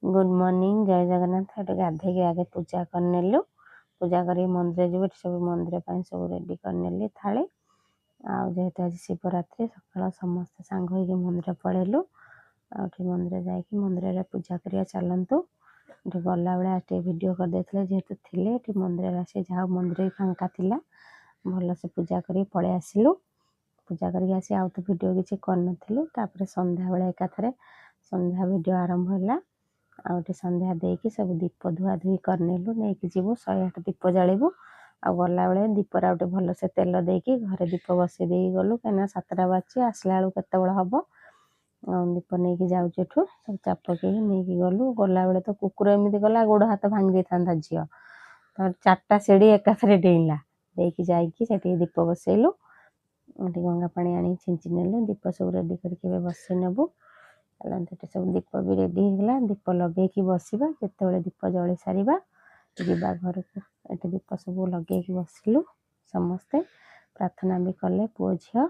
Good morning जय जगन्नाथ। ये गाधे के आगे पूजा करनेलु। पूजा कर मंदिर जीव सब मंदिर सब रेडी करनेली थाली। जेहेतु आज शिवरात्रि सकाल समस्त सांग हो मंदिर पलैलु। मंदिर जाकि मंदिर पूजा करिया चलतु। गला बेले आज वीडियो कर देते जेहेतु थे मंदिर आसे जहाँ मंदिर फांका थिला भल से पूजा कर पलि आसिलु। पूजा करके आसी आउ तो वीडियो किसी करनथिलु। तापर संध्या बेले एकाथरे संध्या वीडियो आरंभ होला। आउटे संध्या देकी सब दीप धुआ धुई करनेलु नहीं जीवु 108 दीप जालिबु। आ गला बेले दीपर आउटे भल से तेल देकी घरे दीप बसई दे गलु कहीं 7टा बाजी आसला बेलू केत हम दीप नहीं जाऊँ एठू सब चाप पकई नहीं गलु। गला बेले तो कुकुर एमती गला गोड़ हाथ भांगी था झील तो 4टा सीढ़ी एकाथरे डेला देकी जाइकी सेठी दीप बसैलु। गंगा पानी आनी छिंची नेलु दीप सब रेडी करके बसई नेबु। सब दीप भी रेडी होगा दीप लगे कि बसवा जिते दीप जल सारा जीवा घर को ये दीप सब लगे बसिलु। समस्ते प्रार्थना भी कले पुओ झील।